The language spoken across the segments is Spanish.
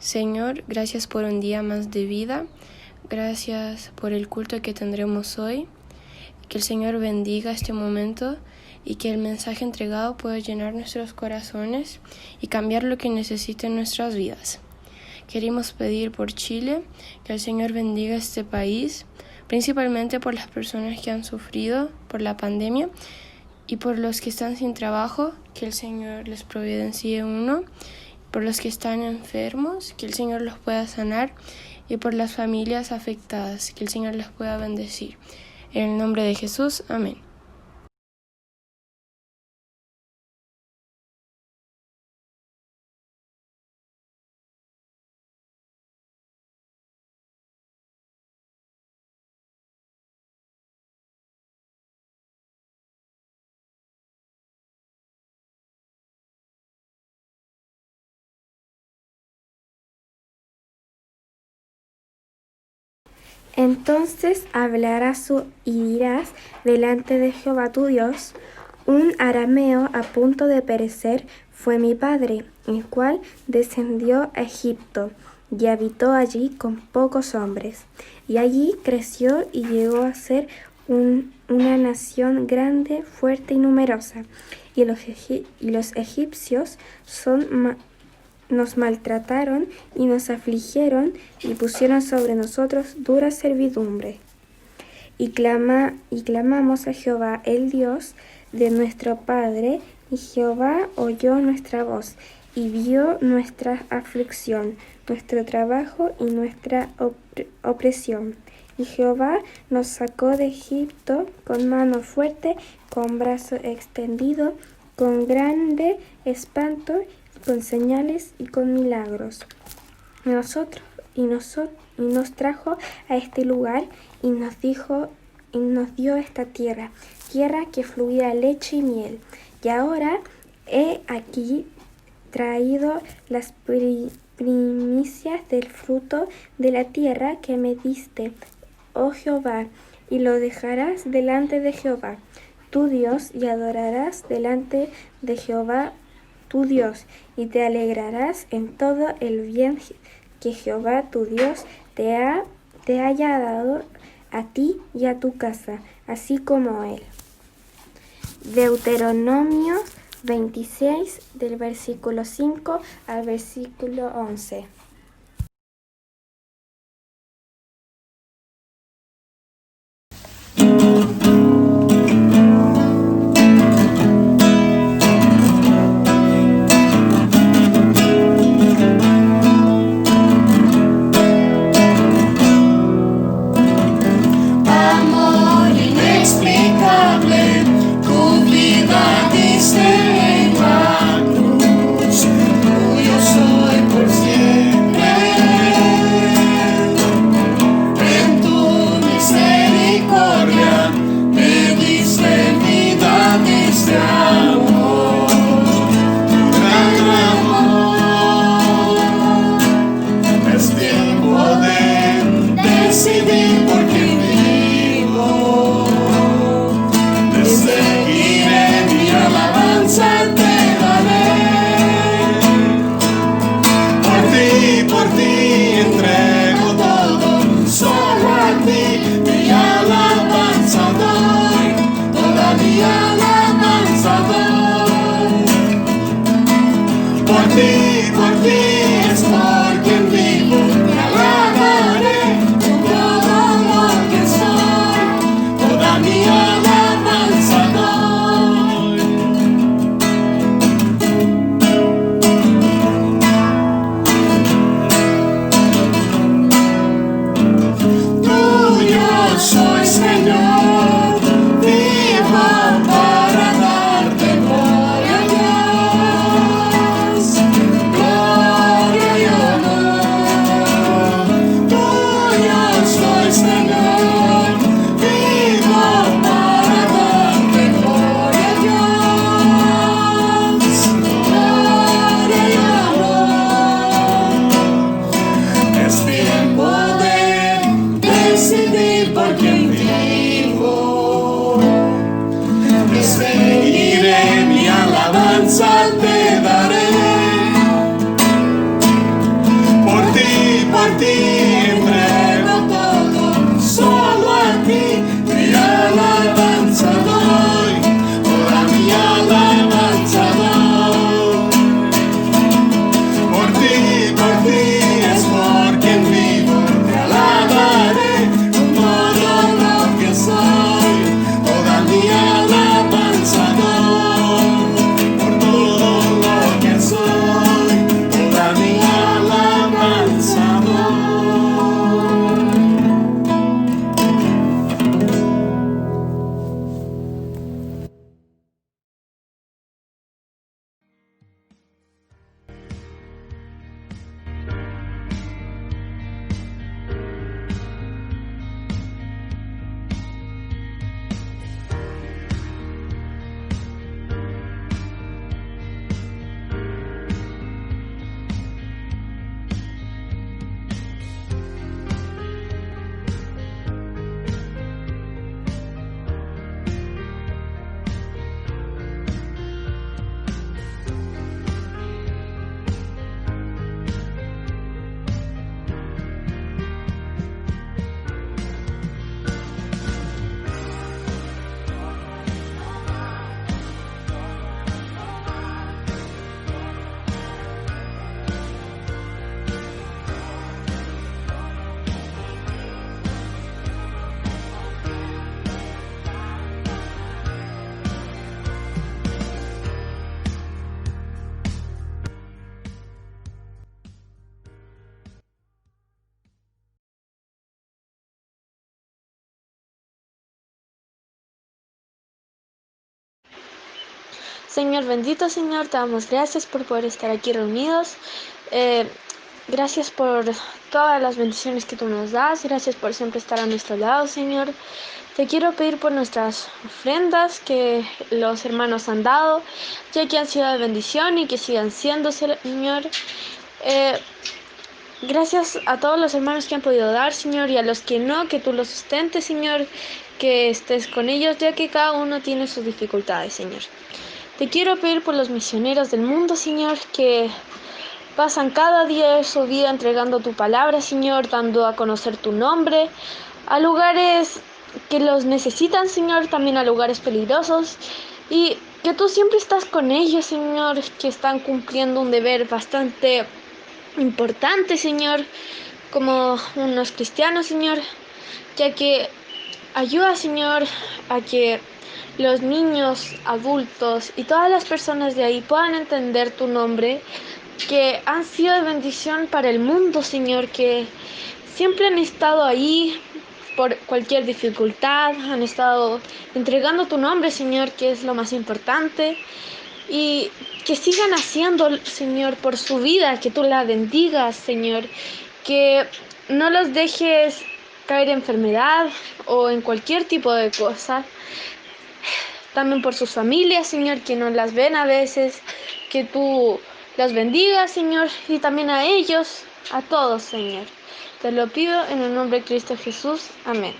Señor, gracias por un día más de vida, gracias por el culto que tendremos hoy, que el Señor bendiga este momento y que el mensaje entregado pueda llenar nuestros corazones y cambiar lo que necesite en nuestras vidas. Queremos pedir por Chile, que el Señor bendiga este país, principalmente por las personas que han sufrido por la pandemia y por los que están sin trabajo, que el Señor les providencie uno, por los que están enfermos, que el Señor los pueda sanar, y por las familias afectadas, que el Señor les pueda bendecir. En el nombre de Jesús, amén. Entonces hablarás y dirás delante de Jehová tu Dios: un arameo a punto de perecer fue mi padre, el cual descendió a Egipto y habitó allí con pocos hombres. Y allí creció y llegó a ser una nación grande, fuerte y numerosa. Y los egipcios nos maltrataron y nos afligieron y pusieron sobre nosotros dura servidumbre. Y clamamos a Jehová, el Dios de nuestro Padre, y Jehová oyó nuestra voz y vio nuestra aflicción, nuestro trabajo y nuestra opresión. Y Jehová nos sacó de Egipto con mano fuerte, con brazo extendido, con grande espanto, con señales y con milagros. Y nos trajo a este lugar y nos dio esta tierra que fluía leche y miel. Y ahora he aquí traído las primicias del fruto de la tierra que me diste, oh Jehová, y lo dejarás delante de Jehová tu Dios, y adorarás delante de Jehová tu Dios, y te alegrarás en todo el bien que Jehová tu Dios te haya dado a ti y a tu casa, así como él. Deuteronomio 26, del versículo 5 al versículo 11. Tuyo soy por siempre. Señor bendito, Señor, te damos gracias por poder estar aquí reunidos. Gracias por todas las bendiciones que tú nos das. Gracias por siempre estar a nuestro lado, Señor. Te quiero pedir por nuestras ofrendas que los hermanos han dado, ya que han sido de bendición y que sigan siendo, Señor. Gracias a todos los hermanos que han podido dar, Señor, y a los que no, que tú los sustentes, Señor, que estés con ellos, ya que cada uno tiene sus dificultades, Señor. Te quiero pedir por los misioneros del mundo, Señor, que pasan cada día de su vida entregando tu palabra, Señor, dando a conocer tu nombre, a lugares que los necesitan, Señor, también a lugares peligrosos, y que tú siempre estás con ellos, Señor, que están cumpliendo un deber bastante importante, Señor, como unos cristianos, Señor, ya que ayuda, Señor, a que los niños, adultos y todas las personas de ahí puedan entender tu nombre, que han sido de bendición para el mundo, Señor, que siempre han estado ahí por cualquier dificultad, han estado entregando tu nombre, Señor, que es lo más importante, y que sigan haciendo, Señor, por su vida, que tú la bendigas, Señor, que no los dejes caer en enfermedad o en cualquier tipo de cosa. También por sus familias, Señor, que no las ven a veces, que tú las bendigas, Señor, y también a ellos, a todos, Señor. Te lo pido en el nombre de Cristo Jesús. Amén.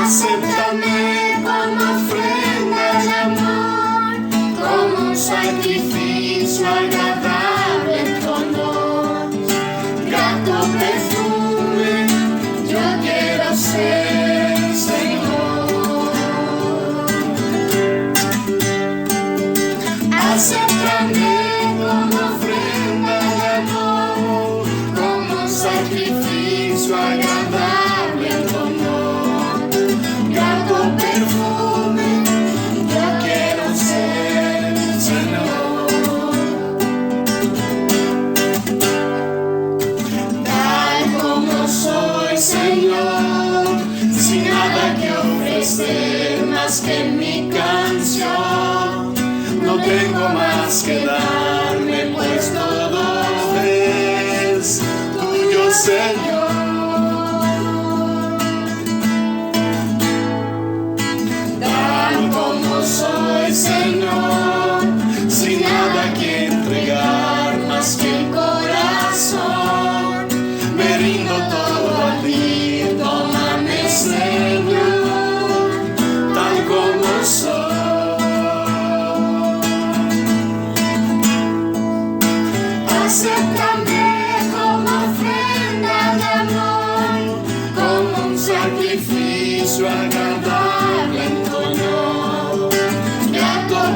Acéptame como ofrenda de amor, como un sacrificio agradable en tu honor. Grato perfume, yo quiero ser, Señor. Acéptame como ofrenda de amor, como un sacrificio agradable en tu honor. Perfume, yo quiero ser, Señor. Tal como soy, Señor, sin nada que ofrecer más que mi canción. No tengo más que darme, pues todo es tuyo, Señor. Soy, Señor, sin nada que entregar más que el corazón. Me rindo todo a ti, tómame, Señor, tal como soy. Acéptame como ofrenda de amor, como un sacrificio agradable en tu honor.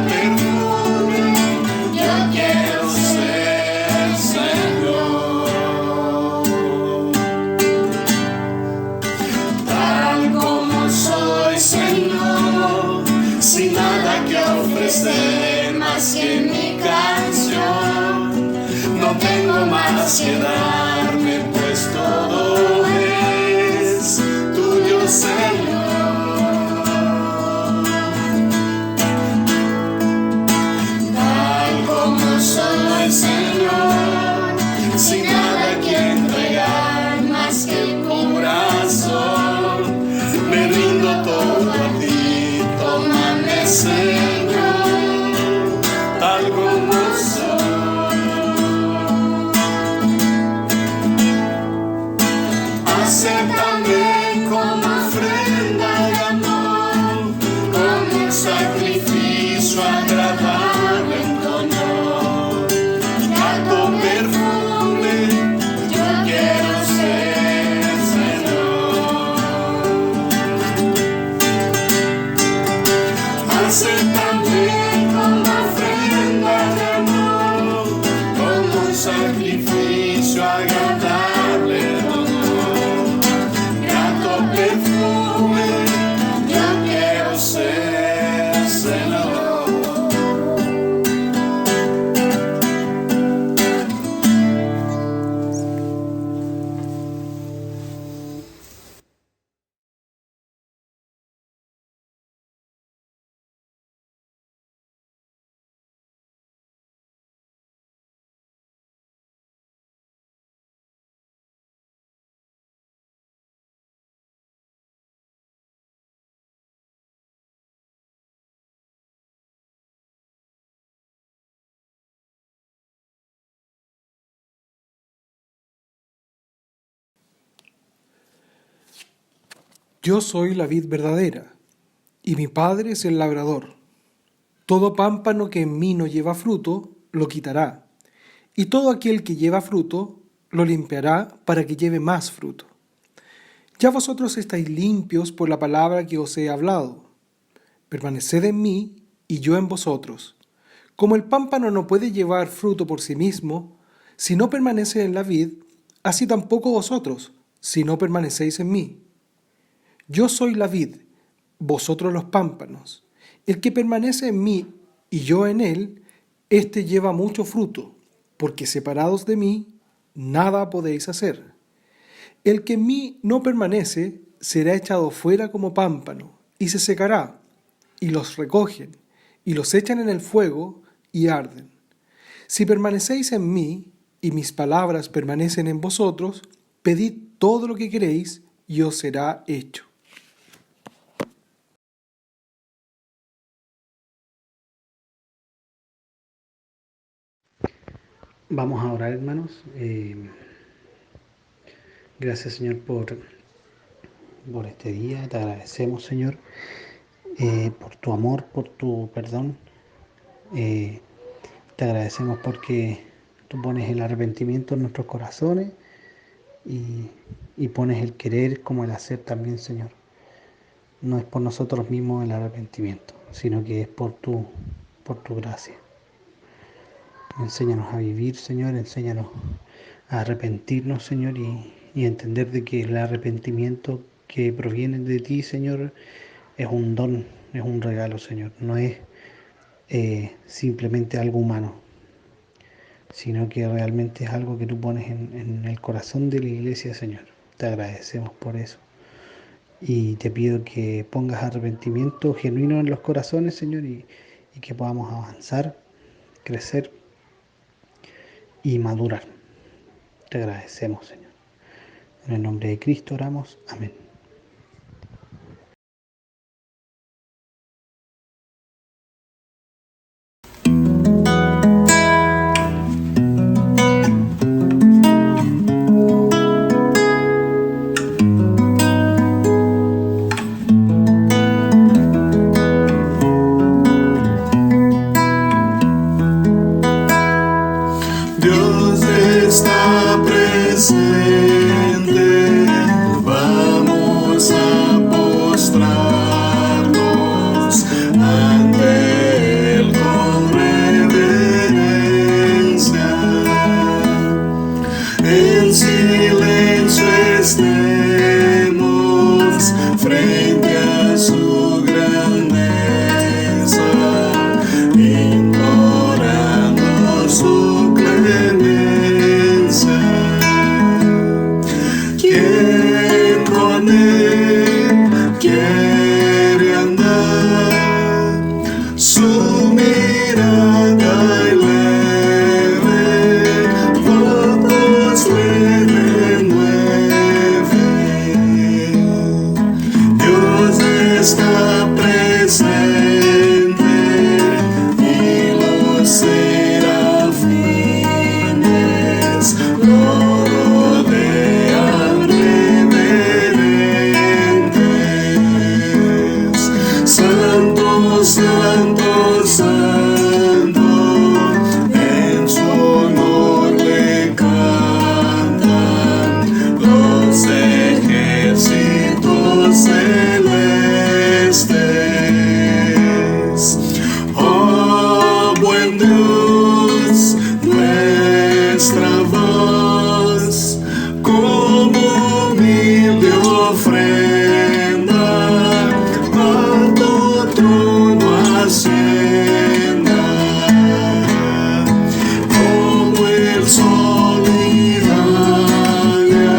Perfume, yo quiero ser, Señor. Tal como soy, Señor, sin nada que ofrecer más que mi canción. No tengo más que darme, pues todo es tuyo, Señor. Soy, Señor, sin nada que entregar más que el corazón. Me rindo todo a ti, tómame, Señor, tal como soy. Acéptame como ofrenda de amor, como un sacrificio agradable en tu honor. Perfume, yo quiero ser, Señor. Acéptame como ofrenda de amor, como un sacrificio agradable en tu honor. Yo soy la vid verdadera, y mi Padre es el labrador. Todo pámpano que en mí no lleva fruto, lo quitará, y todo aquel que lleva fruto, lo limpiará para que lleve más fruto. Ya vosotros estáis limpios por la palabra que os he hablado. Permaneced en mí, y yo en vosotros. Como el pámpano no puede llevar fruto por sí mismo, si no permanece en la vid, así tampoco vosotros, si no permanecéis en mí. Yo soy la vid, vosotros los pámpanos. El que permanece en mí y yo en él, éste lleva mucho fruto, porque separados de mí, nada podéis hacer. El que en mí no permanece, será echado fuera como pámpano, y se secará, y los recogen, y los echan en el fuego, y arden. Si permanecéis en mí, y mis palabras permanecen en vosotros, pedid todo lo que queréis, y os será hecho. Vamos a orar, hermanos. Gracias, Señor, por este día. Te agradecemos, Señor, por tu amor, por tu perdón. Te agradecemos porque tú pones el arrepentimiento en nuestros corazones y pones el querer como el hacer también, Señor. No es por nosotros mismos el arrepentimiento, sino que es por tu gracia. Enséñanos a vivir, Señor, enséñanos a arrepentirnos, Señor, y entender de que el arrepentimiento que proviene de ti, Señor, es un don, es un regalo, Señor. No es simplemente algo humano, sino que realmente es algo que tú pones en el corazón de la iglesia, Señor. Te agradecemos por eso. Y te pido que pongas arrepentimiento genuino en los corazones, Señor, y que podamos avanzar, crecer y madurar. Te agradecemos, Señor. En el nombre de Cristo oramos. Amén. Dios está presente, vamos a postrarnos ante Él con reverencia. En silencio estemos frente a su grandeza, implorando su clemencia. Quien con Él quiere andar, su mirada leve votos le renueve. Dios está presente y los serafines lo rodean reverentes. Santo, santo, santo, en su honor le cantan los ejércitos celestes. Oh, buen Dios, nuestra voz como humilde ofrenda a tu trono ascienda. Como el sol irradia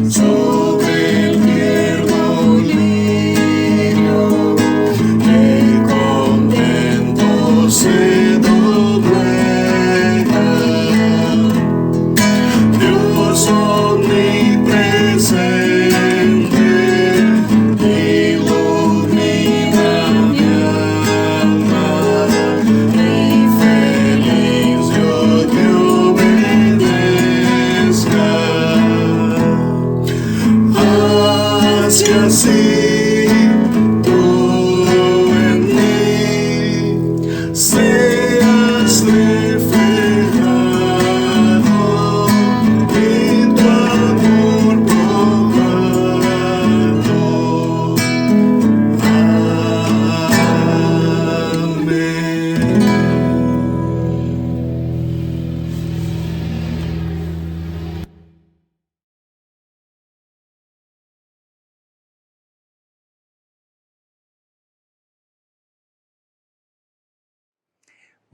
sobre el tierno lirio, que contento se doblega. Dios omnipresente, ilumina mi alma.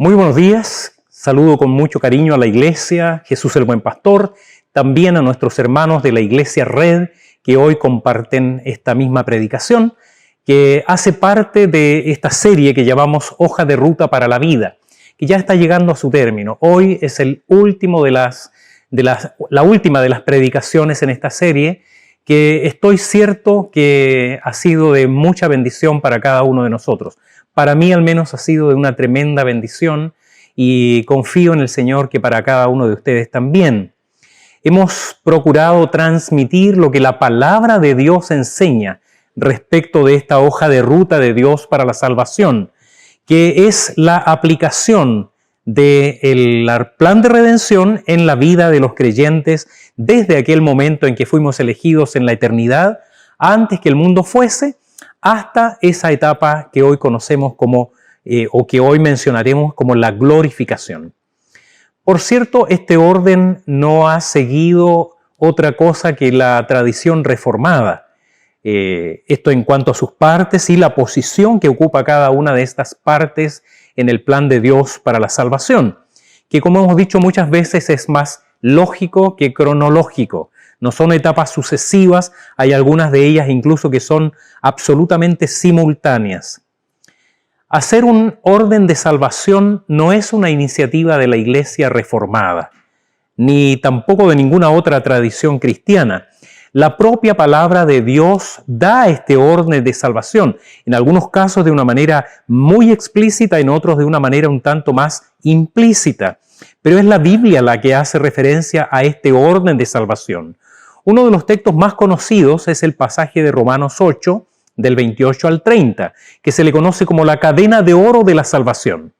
Muy buenos días, saludo con mucho cariño a la Iglesia Jesús el Buen Pastor, también a nuestros hermanos de la Iglesia Red que hoy comparten esta misma predicación, que hace parte de esta serie que llamamos Hoja de Ruta para la Vida, que ya está llegando a su término. Hoy es la última de las predicaciones en esta serie, que estoy cierto que ha sido de mucha bendición para cada uno de nosotros. Para mí al menos ha sido de una tremenda bendición y confío en el Señor que para cada uno de ustedes también. Hemos procurado transmitir lo que la palabra de Dios enseña respecto de esta hoja de ruta de Dios para la salvación, que es la aplicación del plan de redención en la vida de los creyentes desde aquel momento en que fuimos elegidos en la eternidad, antes que el mundo fuese, hasta esa etapa que hoy conocemos como, o que hoy mencionaremos como la glorificación. Por cierto, este orden no ha seguido otra cosa que la tradición reformada. Esto en cuanto a sus partes y la posición que ocupa cada una de estas partes en el plan de Dios para la salvación, que como hemos dicho muchas veces es más lógico que cronológico. No son etapas sucesivas, hay algunas de ellas incluso que son absolutamente simultáneas. Hacer un orden de salvación no es una iniciativa de la Iglesia reformada, ni tampoco de ninguna otra tradición cristiana. La propia palabra de Dios da este orden de salvación, en algunos casos de una manera muy explícita, en otros de una manera un tanto más implícita. Pero es la Biblia la que hace referencia a este orden de salvación. Uno de los textos más conocidos es el pasaje de Romanos 8, del 28 al 30, que se le conoce como la cadena de oro de la salvación.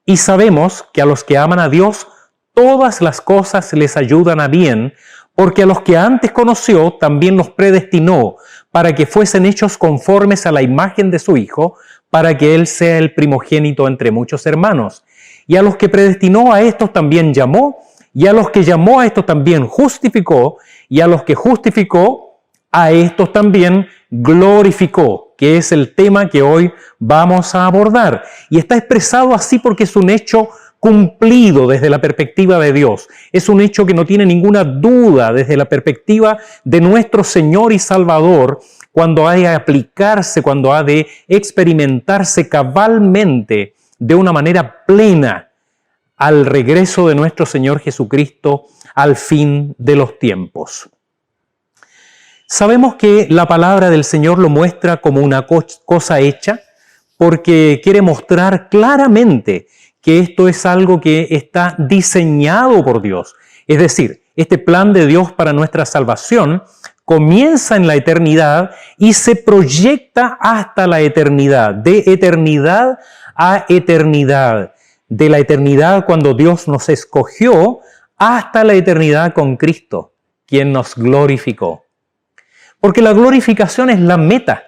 Y sabemos que a los que aman a Dios, todas las cosas les ayudan a bien, porque a los que antes conoció, también los predestinó, para que fuesen hechos conformes a la imagen de su Hijo, para que Él sea el primogénito entre muchos hermanos. Y a los que predestinó, a estos también llamó, y a los que llamó, a estos también justificó, y a los que justificó, a estos también glorificó, que es el tema que hoy vamos a abordar. Y está expresado así porque es un hecho cumplido desde la perspectiva de Dios. Es un hecho que no tiene ninguna duda desde la perspectiva de nuestro Señor y Salvador, cuando ha de aplicarse, cuando ha de experimentarse cabalmente de una manera plena al regreso de nuestro Señor Jesucristo al fin de los tiempos. Sabemos que la palabra del Señor lo muestra como una cosa hecha porque quiere mostrar claramente que esto es algo que está diseñado por Dios. Es decir, este plan de Dios para nuestra salvación comienza en la eternidad y se proyecta hasta la eternidad, de eternidad a eternidad, de la eternidad cuando Dios nos escogió hasta la eternidad con Cristo, quien nos glorificó. Porque la glorificación es la meta,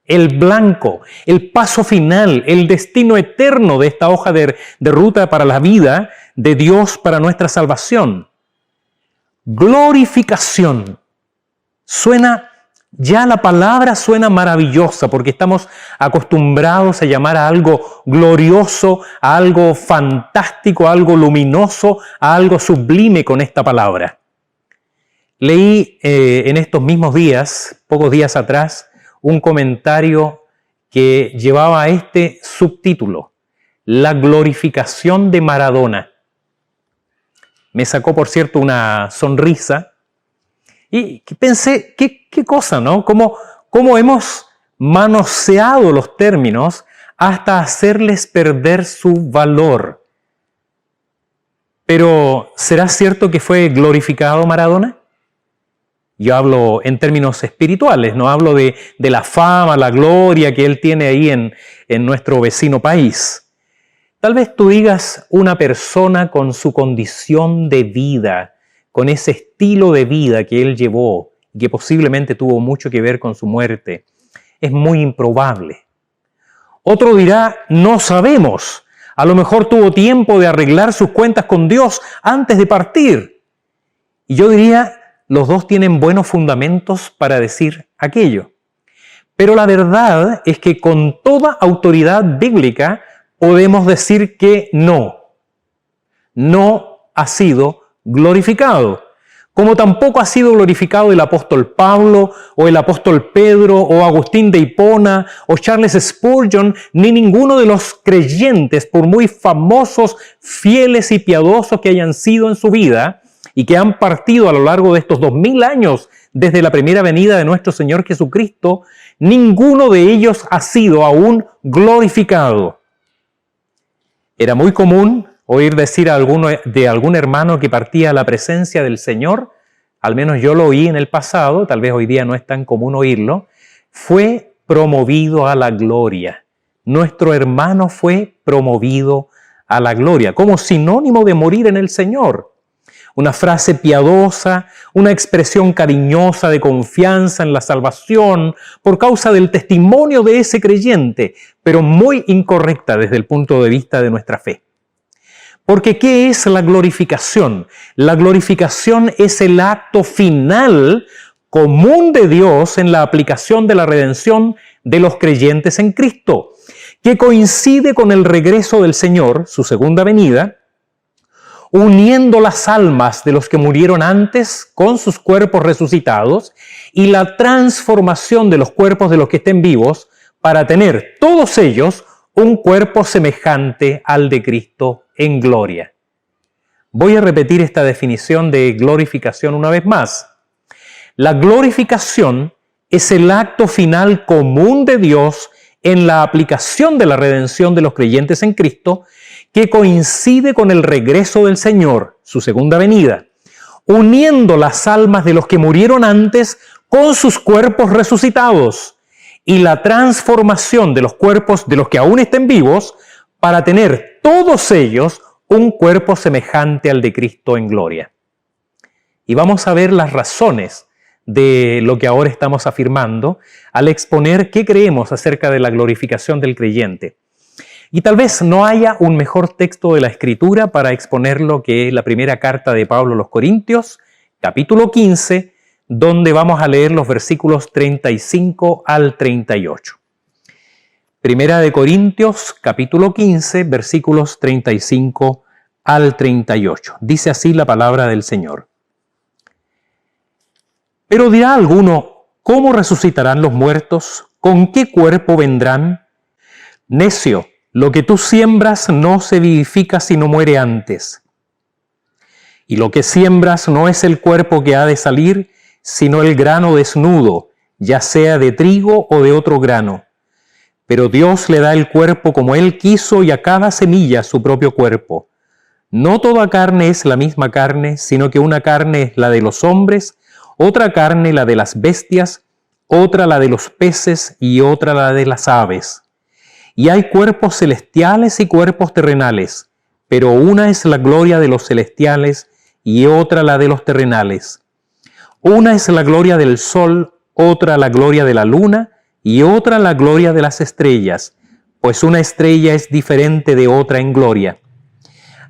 el blanco, el paso final, el destino eterno de esta hoja de ruta para la vida de Dios para nuestra salvación. Glorificación. La palabra suena maravillosa porque estamos acostumbrados a llamar a algo glorioso, a algo fantástico, a algo luminoso, a algo sublime con esta palabra. Leí en estos mismos días, pocos días atrás, un comentario que llevaba a este subtítulo: La glorificación de Maradona. Me sacó, por cierto, una sonrisa y pensé, qué cosa, ¿no? Cómo hemos manoseado los términos hasta hacerles perder su valor. Pero, ¿será cierto que fue glorificado Maradona? Yo hablo en términos espirituales, no hablo de la fama, la gloria que él tiene ahí en nuestro vecino país. Tal vez tú digas una persona con su condición de vida, con ese estilo de vida que él llevó y que posiblemente tuvo mucho que ver con su muerte, es muy improbable. Otro dirá, no sabemos, a lo mejor tuvo tiempo de arreglar sus cuentas con Dios antes de partir. Y yo diría, los dos tienen buenos fundamentos para decir aquello. Pero la verdad es que con toda autoridad bíblica podemos decir que no ha sido glorificado. Como tampoco ha sido glorificado el apóstol Pablo, o el apóstol Pedro, o Agustín de Hipona, o Charles Spurgeon, ni ninguno de los creyentes, por muy famosos, fieles y piadosos que hayan sido en su vida, y que han partido a lo largo de estos 2000 años desde la primera venida de nuestro Señor Jesucristo, ninguno de ellos ha sido aún glorificado. Era muy común oír decir de algún hermano que partía a la presencia del Señor, al menos yo lo oí en el pasado, tal vez hoy día no es tan común oírlo, fue promovido a la gloria. Nuestro hermano fue promovido a la gloria, como sinónimo de morir en el Señor. Una frase piadosa, una expresión cariñosa de confianza en la salvación por causa del testimonio de ese creyente, pero muy incorrecta desde el punto de vista de nuestra fe. Porque ¿qué es la glorificación? La glorificación es el acto final común de Dios en la aplicación de la redención de los creyentes en Cristo, que coincide con el regreso del Señor, su segunda venida, uniendo las almas de los que murieron antes con sus cuerpos resucitados y la transformación de los cuerpos de los que estén vivos para tener todos ellos un cuerpo semejante al de Cristo en gloria. Voy a repetir esta definición de glorificación una vez más. La glorificación es el acto final común de Dios en la aplicación de la redención de los creyentes en Cristo, que coincide con el regreso del Señor, su segunda venida, uniendo las almas de los que murieron antes con sus cuerpos resucitados y la transformación de los cuerpos de los que aún estén vivos para tener todos ellos un cuerpo semejante al de Cristo en gloria. Y vamos a ver las razones de lo que ahora estamos afirmando al exponer qué creemos acerca de la glorificación del creyente. Y tal vez no haya un mejor texto de la Escritura para exponerlo que la primera carta de Pablo a los Corintios, capítulo 15, donde vamos a leer los versículos 35 al 38. Primera de Corintios, capítulo 15, versículos 35 al 38. Dice así la palabra del Señor. Pero dirá alguno, ¿cómo resucitarán los muertos? ¿Con qué cuerpo vendrán? Necio, lo que tú siembras no se vivifica sino muere antes. Y lo que siembras no es el cuerpo que ha de salir, sino el grano desnudo, ya sea de trigo o de otro grano. Pero Dios le da el cuerpo como Él quiso y a cada semilla su propio cuerpo. No toda carne es la misma carne, sino que una carne es la de los hombres, otra carne la de las bestias, otra la de los peces y otra la de las aves. Y hay cuerpos celestiales y cuerpos terrenales, pero una es la gloria de los celestiales y otra la de los terrenales. Una es la gloria del sol, otra la gloria de la luna y otra la gloria de las estrellas, pues una estrella es diferente de otra en gloria.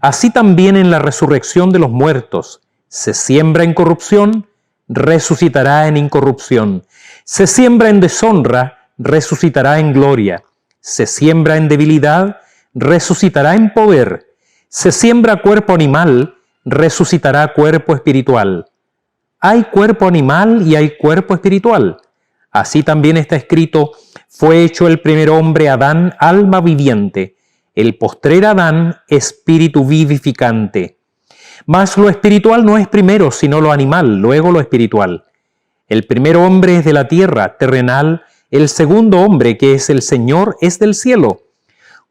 Así también en la resurrección de los muertos, se siembra en corrupción, resucitará en incorrupción. Se siembra en deshonra, resucitará en gloria. Se siembra en debilidad, resucitará en poder. Se siembra cuerpo animal, resucitará cuerpo espiritual. Hay cuerpo animal y hay cuerpo espiritual. Así también está escrito, fue hecho el primer hombre Adán, alma viviente, el postrer Adán, espíritu vivificante. Mas lo espiritual no es primero, sino lo animal, luego lo espiritual. El primer hombre es de la tierra, terrenal, el segundo hombre, que es el Señor, es del cielo.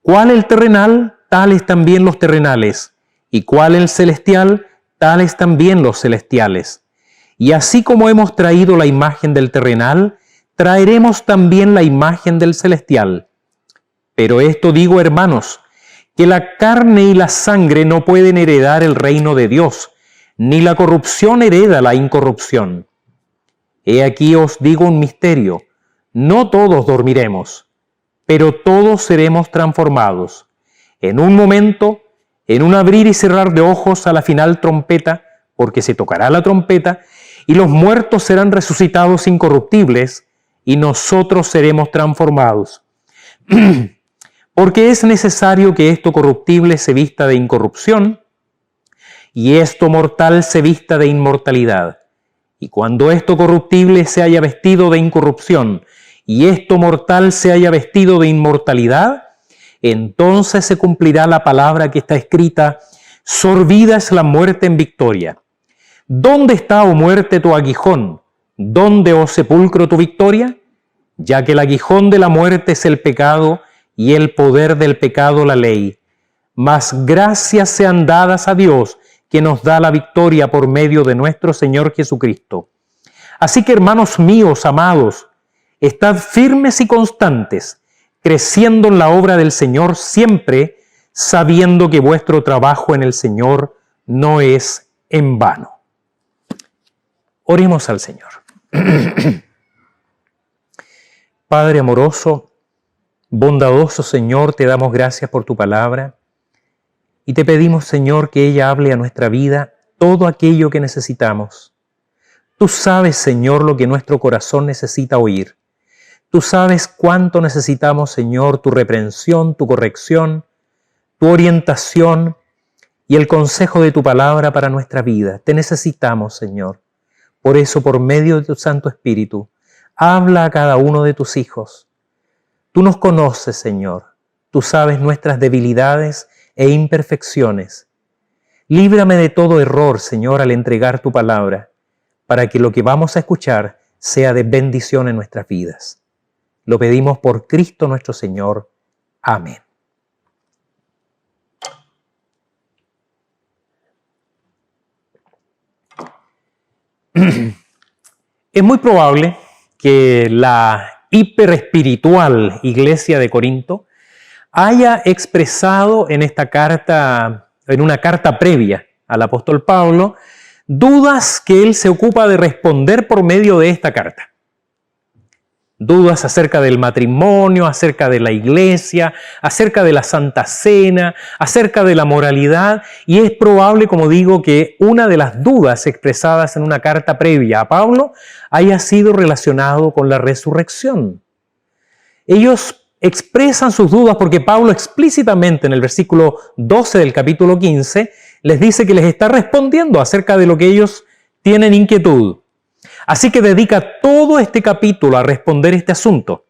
¿Cuál el terrenal? Tales también los terrenales. ¿Y cuál el celestial? Tales también los celestiales. Y así como hemos traído la imagen del terrenal, traeremos también la imagen del celestial. Pero esto digo, hermanos, que la carne y la sangre no pueden heredar el reino de Dios, ni la corrupción hereda la incorrupción. He aquí os digo un misterio. No todos dormiremos, pero todos seremos transformados. En un momento, en un abrir y cerrar de ojos a la final trompeta, porque se tocará la trompeta, y los muertos serán resucitados incorruptibles, y nosotros seremos transformados. Porque es necesario que esto corruptible se vista de incorrupción y esto mortal se vista de inmortalidad. Y cuando esto corruptible se haya vestido de incorrupción y esto mortal se haya vestido de inmortalidad, entonces se cumplirá la palabra que está escrita: sorbida es la muerte en victoria. ¿Dónde está, oh muerte, tu aguijón? ¿Dónde, oh sepulcro, tu victoria? Ya que el aguijón de la muerte es el pecado y el poder del pecado la ley. Mas gracias sean dadas a Dios, que nos da la victoria por medio de nuestro Señor Jesucristo. Así que, hermanos míos amados, estad firmes y constantes, creciendo en la obra del Señor siempre, sabiendo que vuestro trabajo en el Señor no es en vano. Oremos al Señor. Padre amoroso, bondadoso Señor, te damos gracias por tu palabra y te pedimos, Señor, que ella hable a nuestra vida todo aquello que necesitamos. Tú sabes, Señor, lo que nuestro corazón necesita oír. Tú sabes cuánto necesitamos, Señor, tu reprensión, tu corrección, tu orientación y el consejo de tu palabra para nuestra vida. Te necesitamos, Señor. Por eso, por medio de tu Santo Espíritu, habla a cada uno de tus hijos. Tú nos conoces, Señor. Tú sabes nuestras debilidades e imperfecciones. Líbrame de todo error, Señor, al entregar tu palabra, para que lo que vamos a escuchar sea de bendición en nuestras vidas. Lo pedimos por Cristo nuestro Señor. Amén. Es muy probable que la hiperespiritual iglesia de Corinto haya expresado en esta carta, en una carta previa al apóstol Pablo, dudas que él se ocupa de responder por medio de esta carta. Dudas acerca del matrimonio, acerca de la iglesia, acerca de la Santa Cena, acerca de la moralidad, y es probable, como digo, que una de las dudas expresadas en una carta previa a Pablo haya sido relacionado con la resurrección. Ellos expresan sus dudas porque Pablo explícitamente en el versículo 12 del capítulo 15 les dice que les está respondiendo acerca de lo que ellos tienen inquietud. Así que dedica todo este capítulo a responder este asunto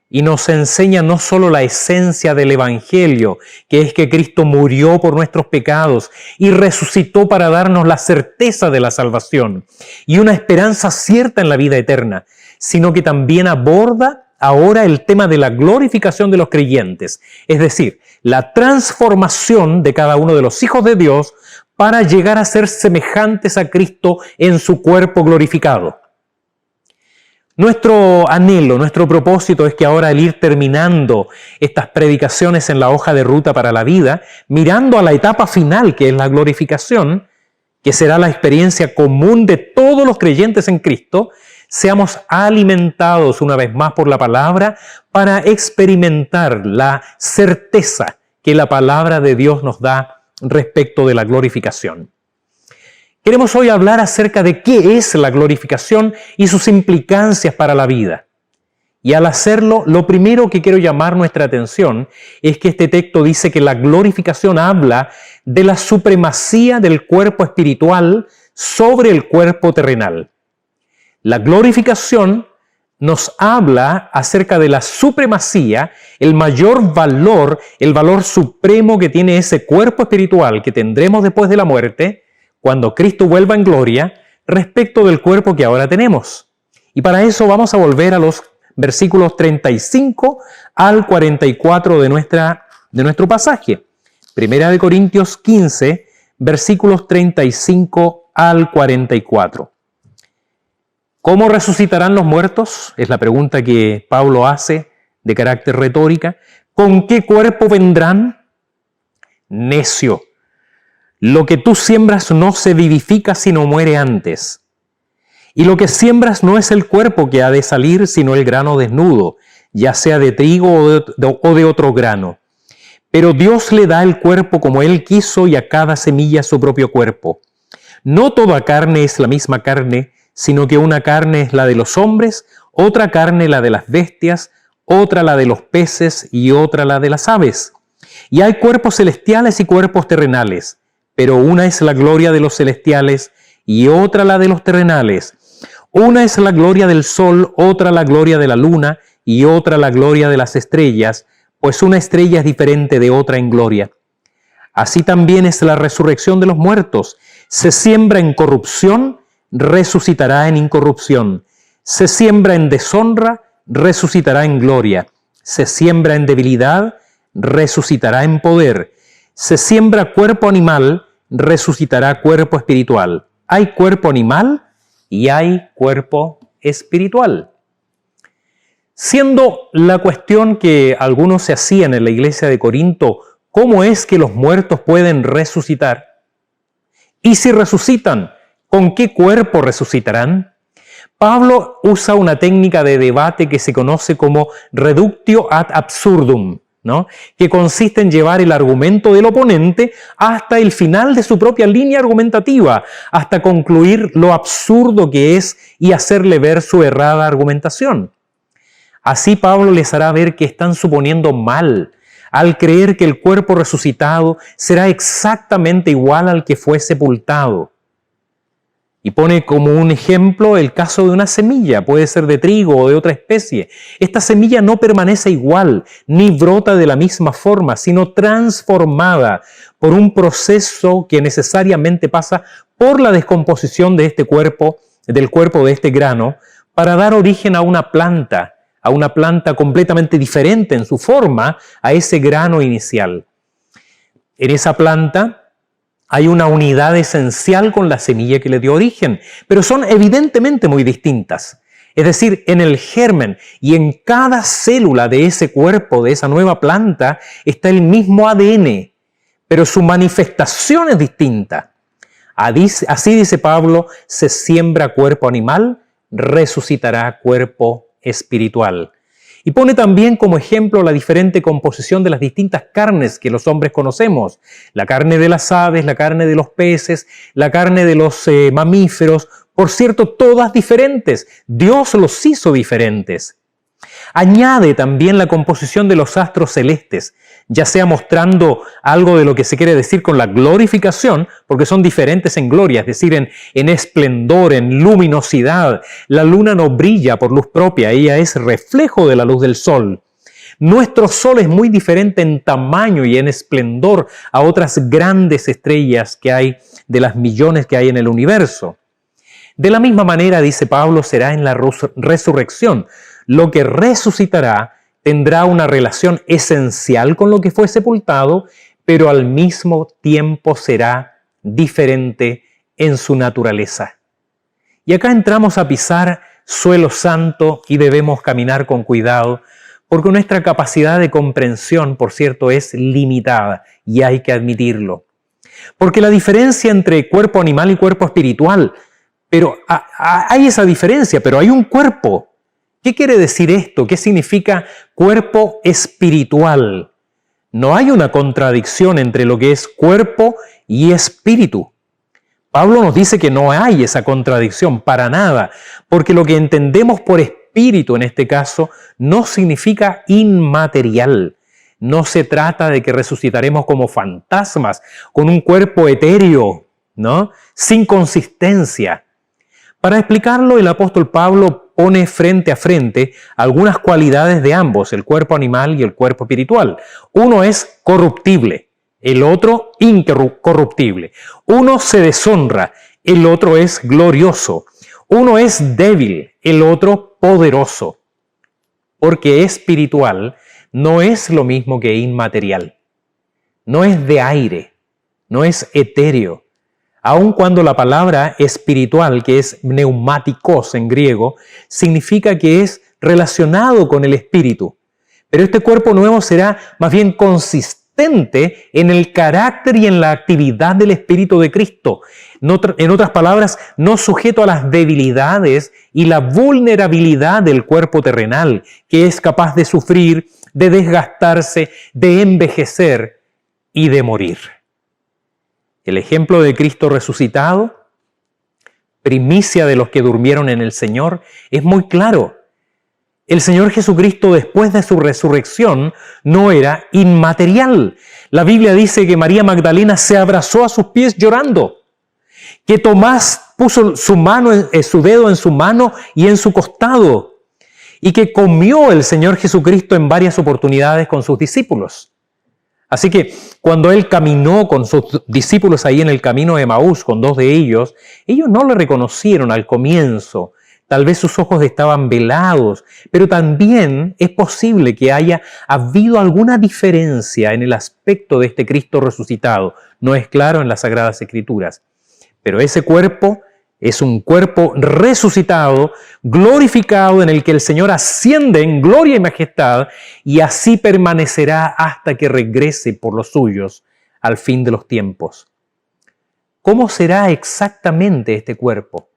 y nos enseña no solo la esencia del Evangelio, que es que Cristo murió por nuestros pecados y resucitó para darnos la certeza de la salvación y una esperanza cierta en la vida eterna, sino que también aborda ahora el tema de la glorificación de los creyentes, es decir, la transformación de cada uno de los hijos de Dios para llegar a ser semejantes a Cristo en su cuerpo glorificado. Nuestro anhelo, nuestro propósito es que ahora al ir terminando estas predicaciones en la hoja de ruta para la vida, mirando a la etapa final que es la glorificación, que será la experiencia común de todos los creyentes en Cristo, seamos alimentados una vez más por la palabra para experimentar la certeza que la palabra de Dios nos da respecto de la glorificación. Queremos hoy hablar acerca de qué es la glorificación y sus implicancias para la vida. Y al hacerlo, lo primero que quiero llamar nuestra atención es que este texto dice que la glorificación habla de la supremacía del cuerpo espiritual sobre el cuerpo terrenal. La glorificación nos habla acerca de la supremacía, el mayor valor, el valor supremo que tiene ese cuerpo espiritual que tendremos después de la muerte, cuando Cristo vuelva en gloria, respecto del cuerpo que ahora tenemos. Y para eso vamos a volver a los versículos 35 al 44 de nuestro pasaje. Primera de Corintios 15, versículos 35 al 44. ¿Cómo resucitarán los muertos? Es la pregunta que Pablo hace de carácter retórica. ¿Con qué cuerpo vendrán? Necio. Lo que tú siembras no se vivifica sino muere antes. Y lo que siembras no es el cuerpo que ha de salir, sino el grano desnudo, ya sea de trigo o de otro grano. Pero Dios le da el cuerpo como Él quiso y a cada semilla su propio cuerpo. No toda carne es la misma carne, sino que una carne es la de los hombres, otra carne la de las bestias, otra la de los peces y otra la de las aves. Y hay cuerpos celestiales y cuerpos terrenales, pero una es la gloria de los celestiales y otra la de los terrenales. Una es la gloria del sol, otra la gloria de la luna y otra la gloria de las estrellas, pues una estrella es diferente de otra en gloria. Así también es la resurrección de los muertos. Se siembra en corrupción, resucitará en incorrupción. Se siembra en deshonra, resucitará en gloria. Se siembra en debilidad, resucitará en poder. Se siembra cuerpo animal, resucitará cuerpo espiritual. Hay cuerpo animal y hay cuerpo espiritual. Siendo la cuestión que algunos se hacían en la iglesia de Corinto, ¿cómo es que los muertos pueden resucitar? Y si resucitan, ¿con qué cuerpo resucitarán? Pablo usa una técnica de debate que se conoce como reductio ad absurdum, ¿no? Que consiste en llevar el argumento del oponente hasta el final de su propia línea argumentativa, hasta concluir lo absurdo que es y hacerle ver su errada argumentación. Así Pablo les hará ver que están suponiendo mal al creer que el cuerpo resucitado será exactamente igual al que fue sepultado. Y pone como un ejemplo el caso de una semilla, puede ser de trigo o de otra especie. Esta semilla no permanece igual, ni brota de la misma forma, sino transformada por un proceso que necesariamente pasa por la descomposición de este cuerpo, del cuerpo de este grano, para dar origen a una planta completamente diferente en su forma a ese grano inicial. En esa planta hay una unidad esencial con la semilla que le dio origen, pero son evidentemente muy distintas. Es decir, en el germen y en cada célula de ese cuerpo, de esa nueva planta, está el mismo ADN, pero su manifestación es distinta. Así dice Pablo, se siembra cuerpo animal, resucitará cuerpo espiritual. Y pone también como ejemplo la diferente composición de las distintas carnes que los hombres conocemos. La carne de las aves, la carne de los peces, la carne de los mamíferos. Por cierto, todas diferentes. Dios los hizo diferentes. Añade también la composición de los astros celestes, ya sea mostrando algo de lo que se quiere decir con la glorificación, porque son diferentes en gloria, es decir, en esplendor, en luminosidad. La luna no brilla por luz propia, ella es reflejo de la luz del sol. Nuestro sol es muy diferente en tamaño y en esplendor a otras grandes estrellas que hay, de las millones que hay en el universo. De la misma manera, dice Pablo, será en la resurrección. Lo que resucitará tendrá una relación esencial con lo que fue sepultado, pero al mismo tiempo será diferente en su naturaleza. Y acá entramos a pisar suelo santo y debemos caminar con cuidado, porque nuestra capacidad de comprensión, por cierto, es limitada y hay que admitirlo. Porque la diferencia entre cuerpo animal y cuerpo espiritual, pero hay esa diferencia, pero hay un cuerpo. ¿Qué quiere decir esto? ¿Qué significa cuerpo espiritual? No hay una contradicción entre lo que es cuerpo y espíritu. Pablo nos dice que no hay esa contradicción para nada, porque lo que entendemos por espíritu en este caso no significa inmaterial. No se trata de que resucitaremos como fantasmas, con un cuerpo etéreo, ¿no? Sin consistencia. Para explicarlo, el apóstol Pablo pone frente a frente algunas cualidades de ambos, el cuerpo animal y el cuerpo espiritual. Uno es corruptible, el otro incorruptible. Uno se deshonra, el otro es glorioso. Uno es débil, el otro poderoso. Porque espiritual no es lo mismo que inmaterial. No es de aire, no es etéreo. Aun cuando la palabra espiritual, que es pneumáticos en griego, significa que es relacionado con el espíritu. Pero este cuerpo nuevo será más bien consistente en el carácter y en la actividad del Espíritu de Cristo. En otras palabras, no sujeto a las debilidades y la vulnerabilidad del cuerpo terrenal, que es capaz de sufrir, de desgastarse, de envejecer y de morir. El ejemplo de Cristo resucitado, primicia de los que durmieron en el Señor, es muy claro. El Señor Jesucristo, después de su resurrección, no era inmaterial. La Biblia dice que María Magdalena se abrazó a sus pies llorando, que Tomás puso su dedo en su mano y en su costado, y que comió el Señor Jesucristo en varias oportunidades con sus discípulos. Así que cuando Él caminó con sus discípulos ahí en el camino de Emaús, con dos de ellos no le reconocieron al comienzo. Tal vez sus ojos estaban velados, pero también es posible que haya habido alguna diferencia en el aspecto de este Cristo resucitado. No es claro en las Sagradas Escrituras. Pero ese cuerpo es un cuerpo resucitado, glorificado, en el que el Señor asciende en gloria y majestad, y así permanecerá hasta que regrese por los suyos al fin de los tiempos. ¿Cómo será exactamente este cuerpo?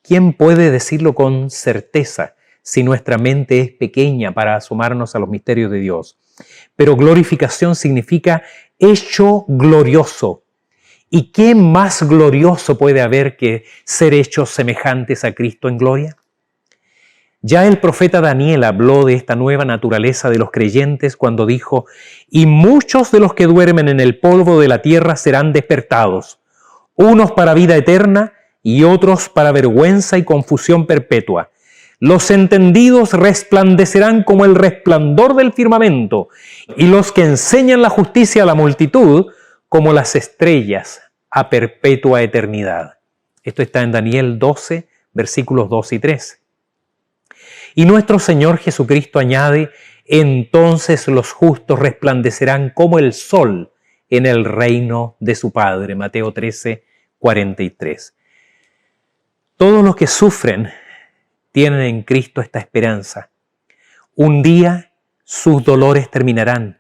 ¿Quién puede decirlo con certeza si nuestra mente es pequeña para asomarnos a los misterios de Dios? Pero glorificación significa hecho glorioso. ¿Y qué más glorioso puede haber que ser hechos semejantes a Cristo en gloria? Ya el profeta Daniel habló de esta nueva naturaleza de los creyentes cuando dijo: «Y muchos de los que duermen en el polvo de la tierra serán despertados, unos para vida eterna y otros para vergüenza y confusión perpetua. Los entendidos resplandecerán como el resplandor del firmamento, y los que enseñan la justicia a la multitud como las estrellas a perpetua eternidad». Esto está en Daniel 12, versículos 2 y 3. Y nuestro Señor Jesucristo añade: «Entonces los justos resplandecerán como el sol en el reino de su Padre». Mateo 13, 43. Todos los que sufren tienen en Cristo esta esperanza. Un día sus dolores terminarán.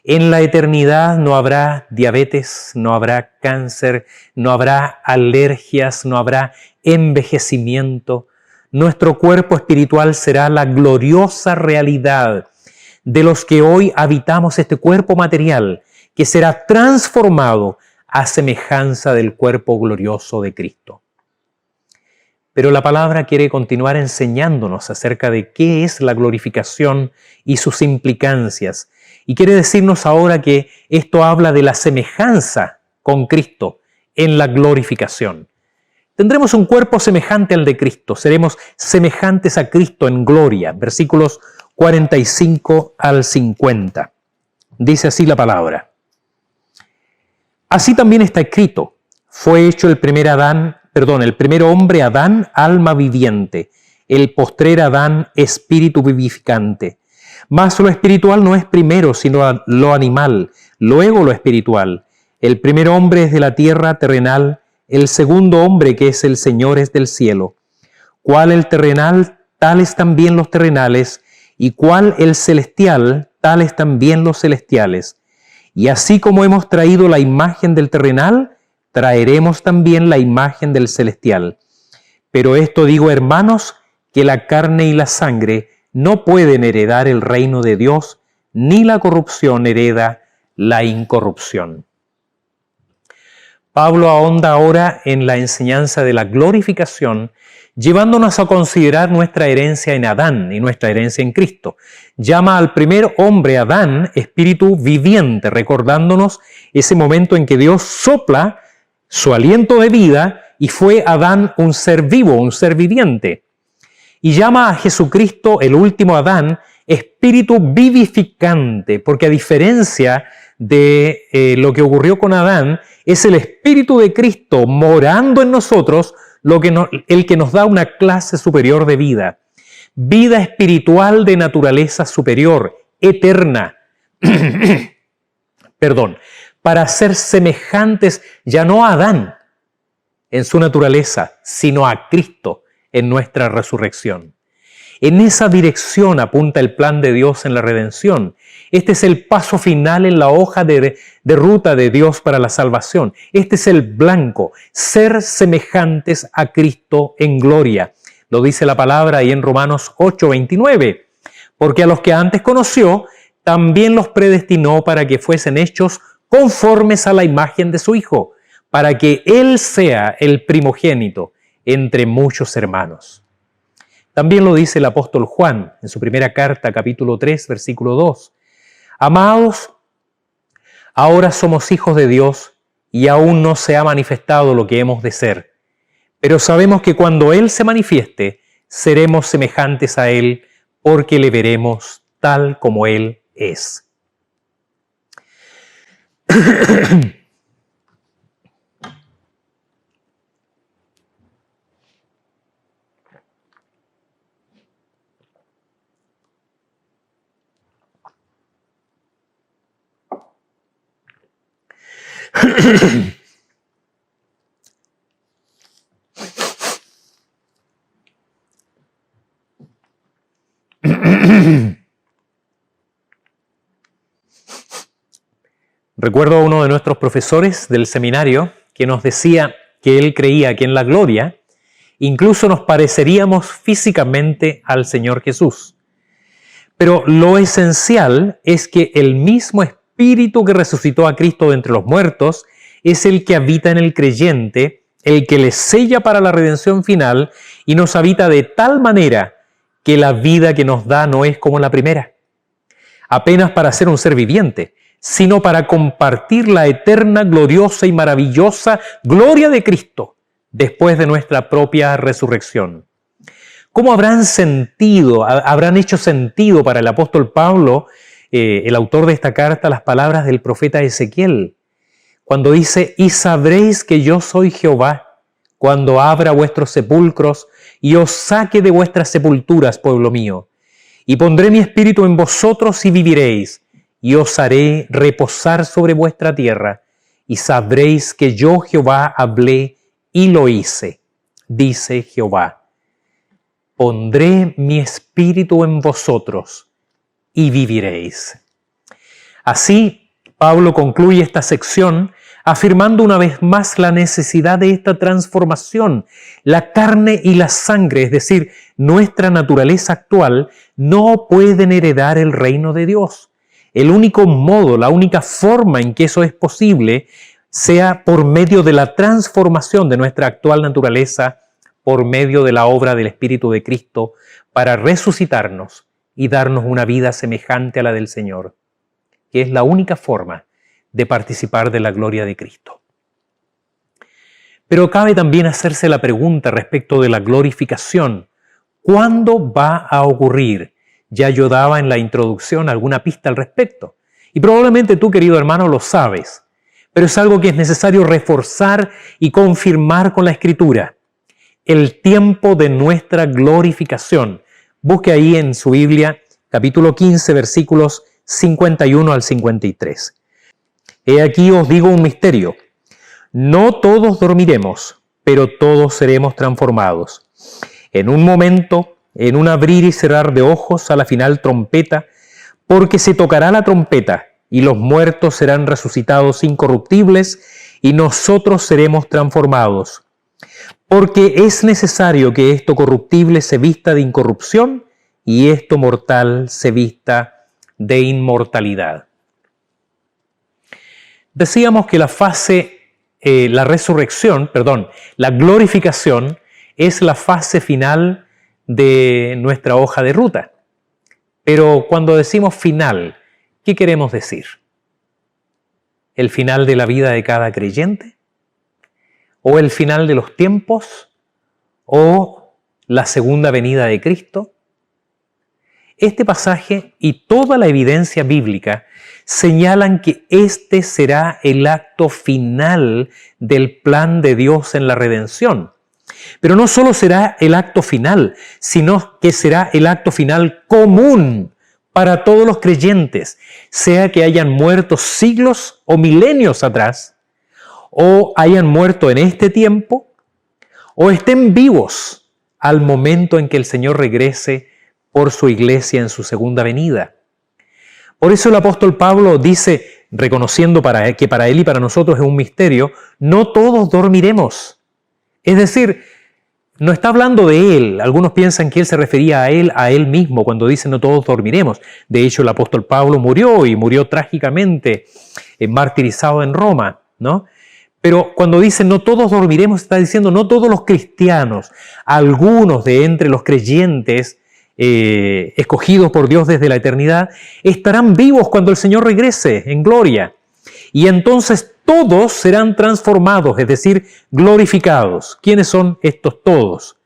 En la eternidad no habrá diabetes, no habrá cáncer, no habrá alergias, no habrá envejecimiento. Nuestro cuerpo espiritual será la gloriosa realidad de los que hoy habitamos este cuerpo material, que será transformado a semejanza del cuerpo glorioso de Cristo. Pero la palabra quiere continuar enseñándonos acerca de qué es la glorificación y sus implicancias. Y quiere decirnos ahora que esto habla de la semejanza con Cristo en la glorificación. Tendremos un cuerpo semejante al de Cristo, seremos semejantes a Cristo en gloria. Versículos 45 al 50. Dice así la palabra: «Así también está escrito: fue hecho el primer hombre Adán, alma viviente, el postrer Adán, espíritu vivificante. Mas lo espiritual no es primero, sino lo animal, luego lo espiritual. El primer hombre es de la tierra terrenal, el segundo hombre, que es el Señor, es del cielo. Cuál el terrenal, tales también los terrenales, y cuál el celestial, tales también los celestiales. Y así como hemos traído la imagen del terrenal, traeremos también la imagen del celestial. Pero esto digo, hermanos, que la carne y la sangre no pueden heredar el reino de Dios, ni la corrupción hereda la incorrupción». Pablo ahonda ahora en la enseñanza de la glorificación, llevándonos a considerar nuestra herencia en Adán y nuestra herencia en Cristo. Llama al primer hombre, Adán, espíritu viviente, recordándonos ese momento en que Dios sopla su aliento de vida y fue Adán un ser vivo, un ser viviente. Y llama a Jesucristo, el último Adán, espíritu vivificante, porque a diferencia de lo que ocurrió con Adán, es el Espíritu de Cristo morando en nosotros el que nos da una clase superior de vida. Vida espiritual de naturaleza superior, eterna. Para ser semejantes ya no a Adán en su naturaleza, sino a Cristo en nuestra resurrección. En esa dirección apunta el plan de Dios en la redención. Este es el paso final en la hoja de ruta de Dios para la salvación. Este es el blanco, ser semejantes a Cristo en gloria. Lo dice la palabra ahí en Romanos 8:29. Porque a los que antes conoció, también los predestinó para que fuesen hechos conformes a la imagen de su Hijo, para que Él sea el primogénito entre muchos hermanos. También lo dice el apóstol Juan en su primera carta, capítulo 3, versículo 2. Amados, ahora somos hijos de Dios y aún no se ha manifestado lo que hemos de ser. Pero sabemos que cuando Él se manifieste, seremos semejantes a Él porque le veremos tal como Él es. Recuerdo a uno de nuestros profesores del seminario que nos decía que él creía que en la gloria incluso nos pareceríamos físicamente al Señor Jesús. Pero lo esencial es que el mismo Espíritu que resucitó a Cristo de entre los muertos es el que habita en el creyente, el que le sella para la redención final y nos habita de tal manera que la vida que nos da no es como la primera, apenas para ser un ser viviente, sino para compartir la eterna, gloriosa y maravillosa gloria de Cristo después de nuestra propia resurrección. ¿Cómo habrán hecho sentido para el apóstol Pablo, el autor de esta carta, las palabras del profeta Ezequiel, cuando dice: y sabréis que yo soy Jehová, cuando abra vuestros sepulcros y os saque de vuestras sepulturas, pueblo mío, y pondré mi espíritu en vosotros y viviréis, y os haré reposar sobre vuestra tierra, y sabréis que yo Jehová hablé y lo hice, dice Jehová. Pondré mi espíritu en vosotros y viviréis. Así, Pablo concluye esta sección afirmando una vez más la necesidad de esta transformación. La carne y la sangre, es decir, nuestra naturaleza actual, no pueden heredar el reino de Dios. El único modo, la única forma en que eso es posible, sea por medio de la transformación de nuestra actual naturaleza, por medio de la obra del Espíritu de Cristo, para resucitarnos y darnos una vida semejante a la del Señor, que es la única forma de participar de la gloria de Cristo. Pero cabe también hacerse la pregunta respecto de la glorificación. ¿Cuándo va a ocurrir? Ya yo daba en la introducción alguna pista al respecto. Y probablemente tú, querido hermano, lo sabes. Pero es algo que es necesario reforzar y confirmar con la Escritura. El tiempo de nuestra glorificación. Busque ahí en su Biblia, capítulo 15, versículos 51 al 53. He aquí os digo un misterio. No todos dormiremos, pero todos seremos transformados. En un momento, en un abrir y cerrar de ojos, a la final trompeta, porque se tocará la trompeta, y los muertos serán resucitados incorruptibles, y nosotros seremos transformados. Porque es necesario que esto corruptible se vista de incorrupción, y esto mortal se vista de inmortalidad. Decíamos que la glorificación es la fase final de nuestra hoja de ruta. Pero cuando decimos final, ¿qué queremos decir? ¿El final de la vida de cada creyente? ¿O el final de los tiempos? ¿O la segunda venida de Cristo? Este pasaje y toda la evidencia bíblica señalan que este será el acto final del plan de Dios en la redención. Pero no solo será el acto final, sino que será el acto final común para todos los creyentes, sea que hayan muerto siglos o milenios atrás, o hayan muerto en este tiempo, o estén vivos al momento en que el Señor regrese por su iglesia en su segunda venida. Por eso el apóstol Pablo dice, reconociendo que para él y para nosotros es un misterio, no todos dormiremos. Es decir, no está hablando de él. Algunos piensan que él se refería a él mismo, cuando dice no todos dormiremos. De hecho, el apóstol Pablo murió y murió trágicamente, martirizado en Roma, ¿no? Pero cuando dice no todos dormiremos, está diciendo no todos los cristianos. Algunos de entre los creyentes escogidos por Dios desde la eternidad estarán vivos cuando el Señor regrese en gloria. Y entonces todos serán transformados, es decir, glorificados. ¿Quiénes son estos todos?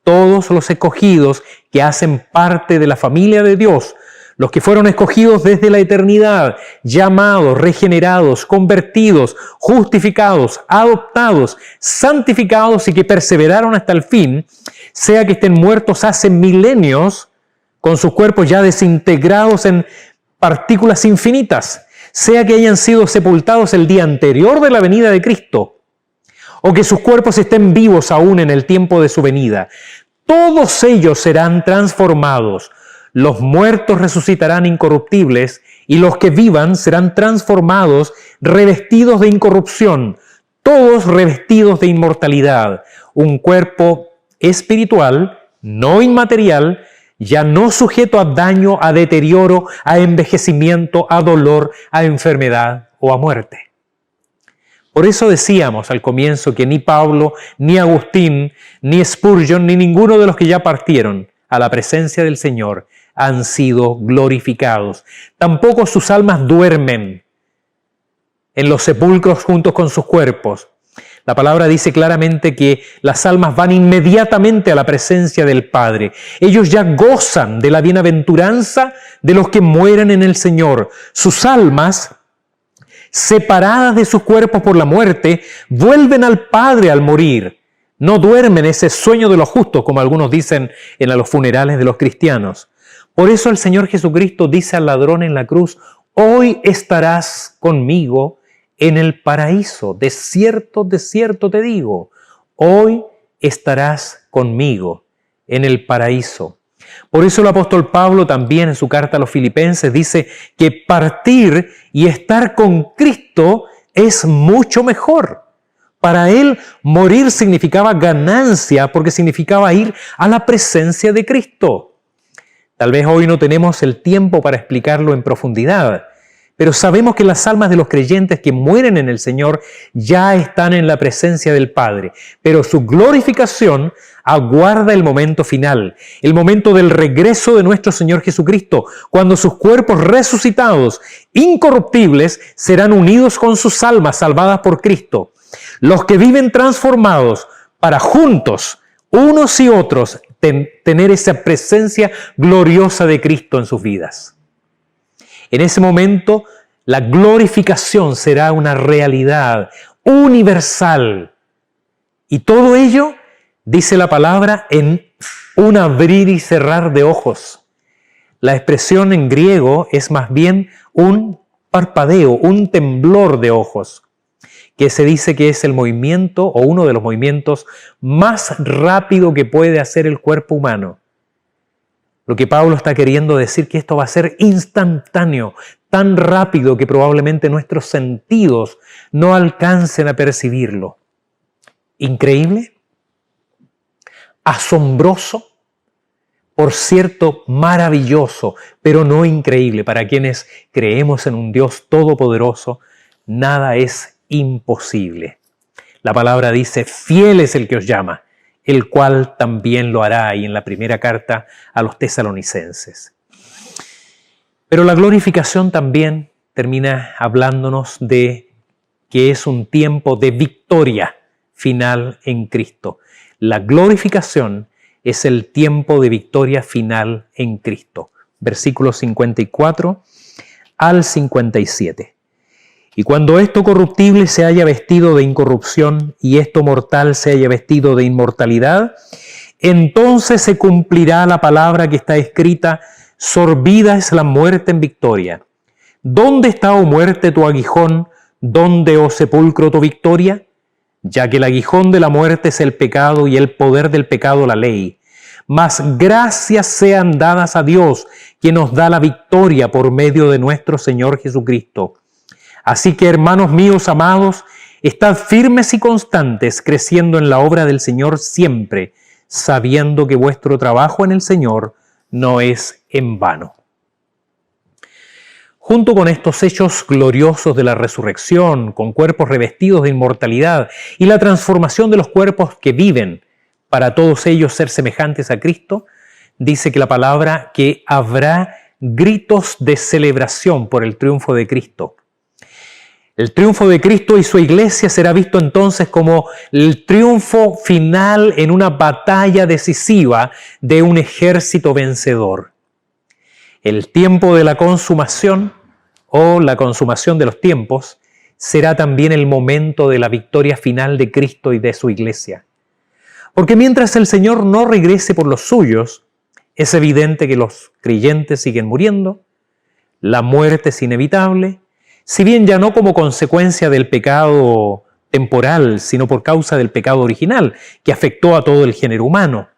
Todos los escogidos que hacen parte de la familia de Dios, los que fueron escogidos desde la eternidad, llamados, regenerados, convertidos, justificados, adoptados, santificados y que perseveraron hasta el fin, sea que estén muertos hace milenios, con sus cuerpos ya desintegrados en partículas infinitas, sea que hayan sido sepultados el día anterior de la venida de Cristo, o que sus cuerpos estén vivos aún en el tiempo de su venida. Todos ellos serán transformados. Los muertos resucitarán incorruptibles y los que vivan serán transformados, revestidos de incorrupción, todos revestidos de inmortalidad. Un cuerpo espiritual, no inmaterial, ya no sujeto a daño, a deterioro, a envejecimiento, a dolor, a enfermedad o a muerte. Por eso decíamos al comienzo que ni Pablo, ni Agustín, ni Spurgeon, ni ninguno de los que ya partieron a la presencia del Señor han sido glorificados. Tampoco sus almas duermen en los sepulcros juntos con sus cuerpos. La palabra dice claramente que las almas van inmediatamente a la presencia del Padre. Ellos ya gozan de la bienaventuranza de los que mueren en el Señor. Sus almas, separadas de sus cuerpos por la muerte, vuelven al Padre al morir. No duermen ese sueño de los justos, como algunos dicen en los funerales de los cristianos. Por eso el Señor Jesucristo dice al ladrón en la cruz: hoy estarás conmigo en el paraíso. De cierto te digo, hoy estarás conmigo en el paraíso. Por eso el apóstol Pablo también en su carta a los Filipenses dice que partir y estar con Cristo es mucho mejor. Para él morir significaba ganancia porque significaba ir a la presencia de Cristo. Tal vez hoy no tenemos el tiempo para explicarlo en profundidad, pero sabemos que las almas de los creyentes que mueren en el Señor ya están en la presencia del Padre, pero su glorificación aguarda el momento final, el momento del regreso de nuestro Señor Jesucristo, cuando sus cuerpos resucitados, incorruptibles, serán unidos con sus almas salvadas por Cristo. Los que viven transformados para juntos, unos y otros, tener esa presencia gloriosa de Cristo en sus vidas. En ese momento, la glorificación será una realidad universal. Y todo ello, dice la palabra, en un abrir y cerrar de ojos. La expresión en griego es más bien un parpadeo, un temblor de ojos, que se dice que es el movimiento o uno de los movimientos más rápido que puede hacer el cuerpo humano. Lo que Pablo está queriendo decir que esto va a ser instantáneo, tan rápido que probablemente nuestros sentidos no alcancen a percibirlo. ¿Increíble? ¿Asombroso? Por cierto, maravilloso, pero no increíble. Para quienes creemos en un Dios todopoderoso, nada es imposible. La palabra dice: fiel es el que os llama, el cual también lo hará, y en la primera carta a los tesalonicenses. Pero la glorificación también termina hablándonos de que es un tiempo de victoria final en Cristo. La glorificación es el tiempo de victoria final en Cristo. Versículos 54 al 57. Y cuando esto corruptible se haya vestido de incorrupción y esto mortal se haya vestido de inmortalidad, entonces se cumplirá la palabra que está escrita: sorbida es la muerte en victoria. ¿Dónde está, oh muerte, tu aguijón? ¿Dónde, oh sepulcro, tu victoria? Ya que el aguijón de la muerte es el pecado y el poder del pecado la ley. Mas gracias sean dadas a Dios, que nos da la victoria por medio de nuestro Señor Jesucristo. Así que, hermanos míos amados, estad firmes y constantes, creciendo en la obra del Señor siempre, sabiendo que vuestro trabajo en el Señor no es en vano. Junto con estos hechos gloriosos de la resurrección, con cuerpos revestidos de inmortalidad y la transformación de los cuerpos que viven, para todos ellos ser semejantes a Cristo, dice que la palabra que habrá gritos de celebración por el triunfo de Cristo. El triunfo de Cristo y su iglesia será visto entonces como el triunfo final en una batalla decisiva de un ejército vencedor. El tiempo de la consumación o la consumación de los tiempos será también el momento de la victoria final de Cristo y de su iglesia. Porque mientras el Señor no regrese por los suyos, es evidente que los creyentes siguen muriendo, la muerte es inevitable, si bien ya no como consecuencia del pecado temporal, sino por causa del pecado original que afectó a todo el género humano.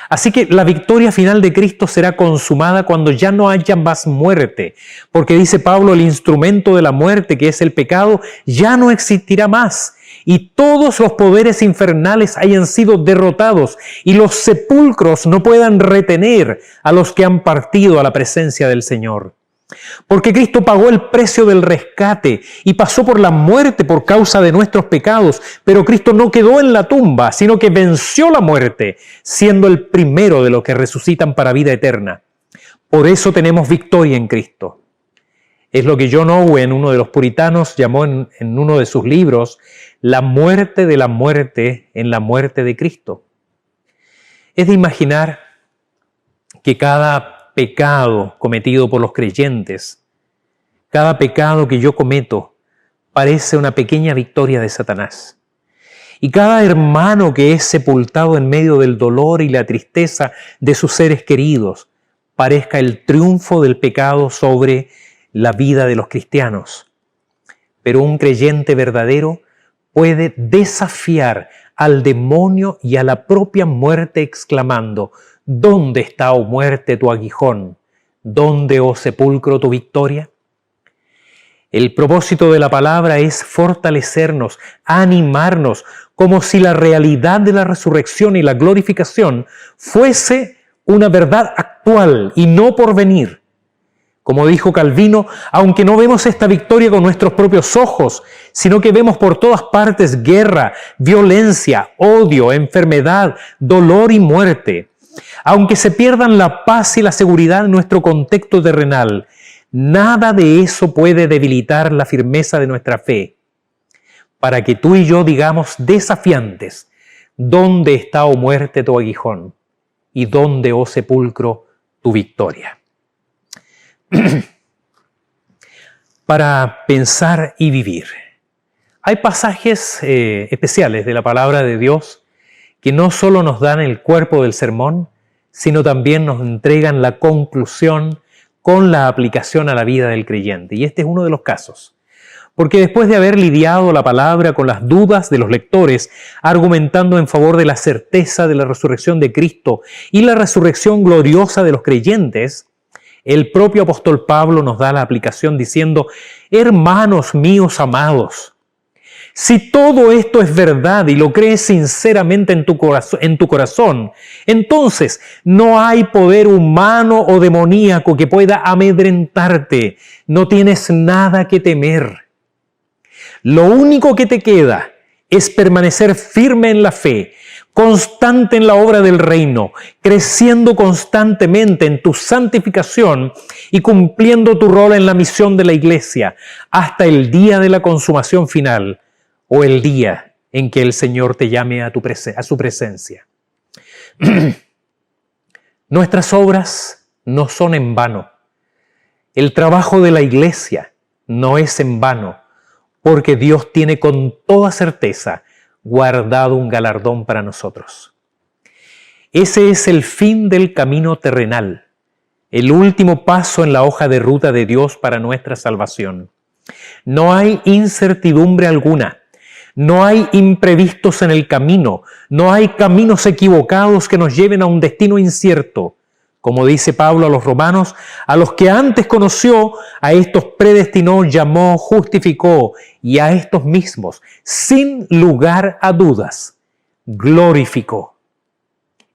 Así que la victoria final de Cristo será consumada cuando ya no haya más muerte, porque dice Pablo, el instrumento de la muerte, que es el pecado, ya no existirá más, y todos los poderes infernales hayan sido derrotados, y los sepulcros no puedan retener a los que han partido a la presencia del Señor. Porque Cristo pagó el precio del rescate y pasó por la muerte por causa de nuestros pecados, pero Cristo no quedó en la tumba, sino que venció la muerte, siendo el primero de los que resucitan para vida eterna. Por eso tenemos victoria en Cristo. Es lo que John Owen, uno de los puritanos, llamó en uno de sus libros, la muerte de la muerte en la muerte de Cristo. Es de imaginar que cada pecado cometido por los creyentes, cada pecado que yo cometo, parece una pequeña victoria de Satanás. Y cada hermano que es sepultado en medio del dolor y la tristeza de sus seres queridos, parezca el triunfo del pecado sobre la vida de los cristianos. Pero un creyente verdadero puede desafiar al demonio y a la propia muerte exclamando: ¿dónde está, oh muerte, tu aguijón? ¿Dónde, oh sepulcro, tu victoria? El propósito de la palabra es fortalecernos, animarnos, como si la realidad de la resurrección y la glorificación fuese una verdad actual y no por venir. Como dijo Calvino, aunque no vemos esta victoria con nuestros propios ojos, sino que vemos por todas partes guerra, violencia, odio, enfermedad, dolor y muerte, aunque se pierdan la paz y la seguridad en nuestro contexto terrenal, nada de eso puede debilitar la firmeza de nuestra fe, para que tú y yo digamos desafiantes: ¿dónde está, oh muerte, tu aguijón? ¿Y dónde, oh sepulcro, tu victoria? Para pensar y vivir. Hay pasajes especiales de la palabra de Dios que no solo nos dan el cuerpo del sermón, sino también nos entregan la conclusión con la aplicación a la vida del creyente. Y este es uno de los casos. Porque después de haber lidiado la palabra con las dudas de los lectores, argumentando en favor de la certeza de la resurrección de Cristo y la resurrección gloriosa de los creyentes, el propio apóstol Pablo nos da la aplicación diciendo: hermanos míos amados, si todo esto es verdad y lo crees sinceramente en tu corazón, entonces no hay poder humano o demoníaco que pueda amedrentarte. No tienes nada que temer. Lo único que te queda es permanecer firme en la fe, constante en la obra del reino, creciendo constantemente en tu santificación y cumpliendo tu rol en la misión de la iglesia hasta el día de la consumación final o el día en que el Señor te llame a su presencia. Nuestras obras no son en vano. El trabajo de la iglesia no es en vano, porque Dios tiene con toda certeza guardado un galardón para nosotros. Ese es el fin del camino terrenal, el último paso en la hoja de ruta de Dios para nuestra salvación. No hay incertidumbre alguna, no hay imprevistos en el camino, no hay caminos equivocados que nos lleven a un destino incierto. Como dice Pablo a los romanos, a los que antes conoció, a estos predestinó, llamó, justificó, y a estos mismos, sin lugar a dudas, glorificó.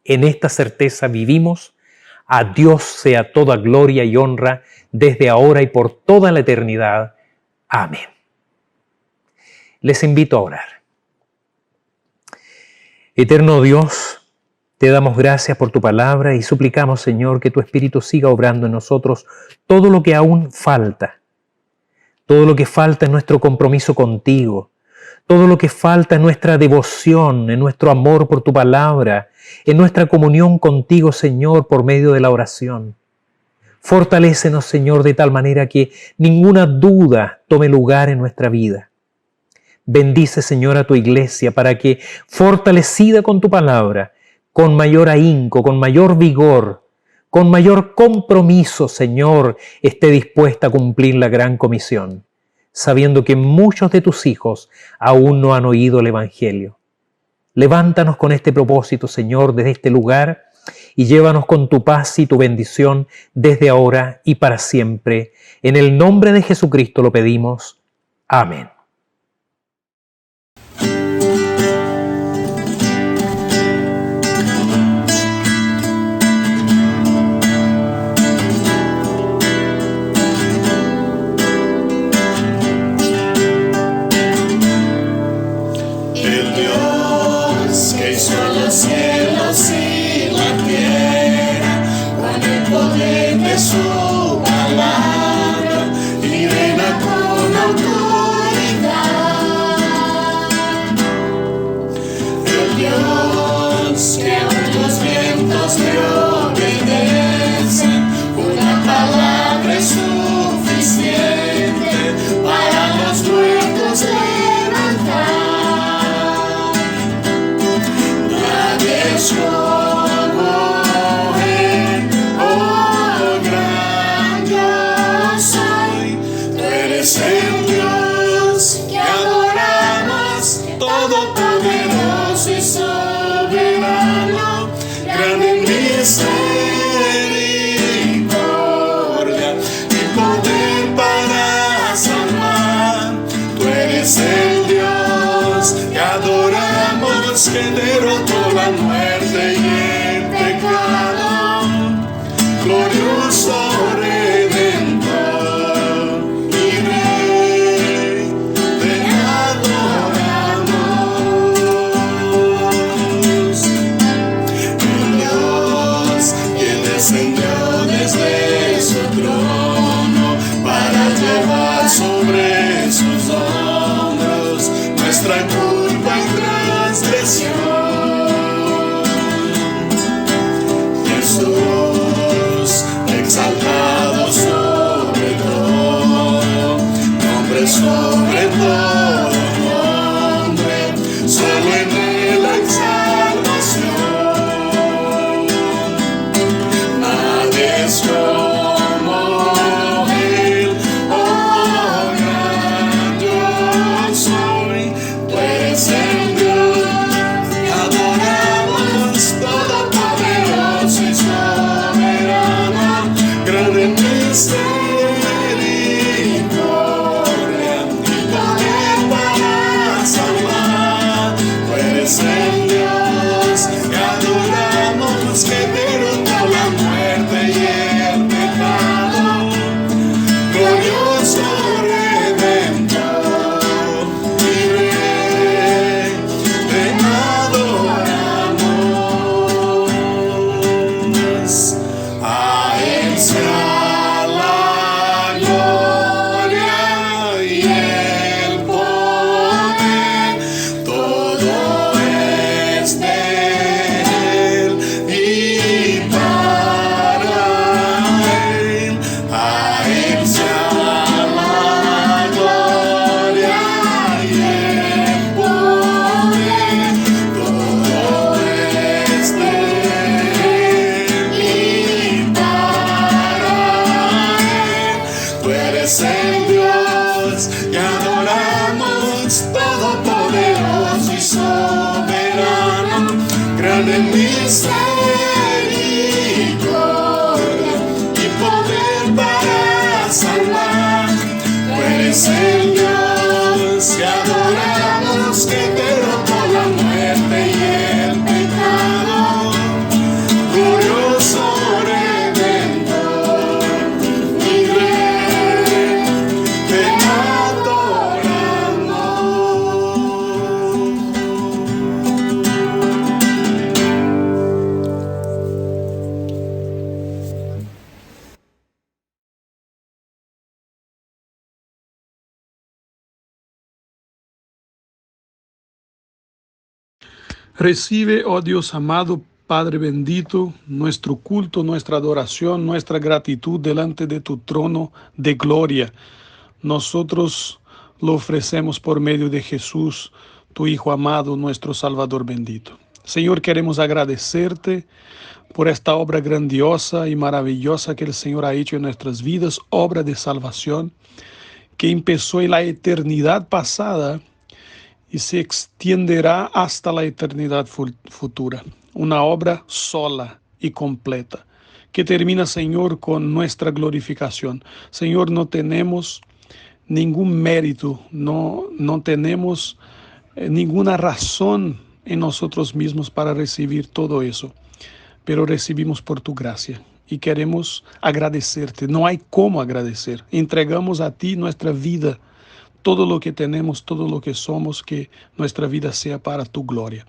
En esta certeza vivimos, A Dios sea toda gloria y honra desde ahora y por toda la eternidad. Amén. Les invito a orar. Eterno Dios, te damos gracias por tu palabra y suplicamos, Señor, que tu Espíritu siga obrando en nosotros todo lo que aún falta. Todo lo que falta es nuestro compromiso contigo. Todo lo que falta es nuestra devoción, en nuestro amor por tu palabra, en nuestra comunión contigo, Señor, por medio de la oración. Fortalécenos, Señor, de tal manera que ninguna duda tome lugar en nuestra vida. Bendice, Señor, a tu iglesia para que, fortalecida con tu palabra, con mayor ahínco, con mayor vigor, con mayor compromiso, Señor, esté dispuesta a cumplir la gran comisión, sabiendo que muchos de tus hijos aún no han oído el Evangelio. Levántanos con este propósito, Señor, desde este lugar y llévanos con tu paz y tu bendición desde ahora y para siempre. En el nombre de Jesucristo lo pedimos. Amén. Su palabra y reina con autoridad. El Dios que aún los vientos le obedecen, una palabra es suficiente para los muertos levantar. Nadie es el Dios que adoramos, todopoderoso y soberano, grande en misericordia y poder para salvar. Tú eres el Dios que adoramos, que derrotó la muerte y el pecado, glorioso Redentor. Descendió desde su trono para llevar sobre sus hombros nuestra culpa y transgresión. Jesús, exaltado sobre todo, nombre sobre todo nombre, solo en él hay salvación. Es como Él, oh gran yo soy. Tú eres el Dios que adoramos, todopoderoso y soberano, grande en misericordia y poder para salvar. Tú eres el Dios que adoramos, que derrotó la muerte y el pecado, glorioso Redentor y Rey, te adoramos. A Él sea la gloria y el poder, todo es de Él y para Él. A Él sea la gloria y el poder, todo es de Él y para Él. Tú eres el Dios que adoramos, todopoderoso y soberano, grande en misericordia y poder para salvar. Tú eres el Dios que adoramos, que derrotó la muerte y el pecado, glorioso Redentor. Recibe, oh Dios amado, Padre bendito, nuestro culto, nuestra adoración, nuestra gratitud delante de tu trono de gloria. Nosotros lo ofrecemos por medio de Jesús, tu Hijo amado, nuestro Salvador bendito. Señor, queremos agradecerte por esta obra grandiosa y maravillosa que el Señor ha hecho en nuestras vidas, obra de salvación, que empezó en la eternidad pasada y se extenderá hasta la eternidad futura. Una obra sola y completa, que termina, Señor, con nuestra glorificación. Señor, no tenemos ningún mérito, no tenemos ninguna razón en nosotros mismos para recibir todo eso, pero recibimos por tu gracia y queremos agradecerte. No hay cómo agradecer. Entregamos a ti nuestra vida, todo lo que tenemos, todo lo que somos, que nuestra vida sea para tu gloria.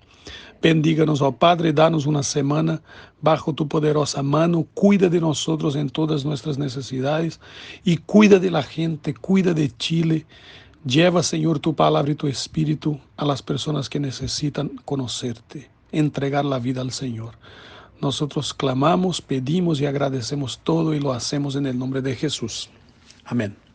Bendíganos, oh Padre, danos una semana bajo tu poderosa mano, cuida de nosotros en todas nuestras necesidades y cuida de la gente, cuida de Chile. Lleva, Señor, tu palabra y tu espíritu a las personas que necesitan conocerte, entregar la vida al Señor. Nosotros clamamos, pedimos y agradecemos todo y lo hacemos en el nombre de Jesús. Amén.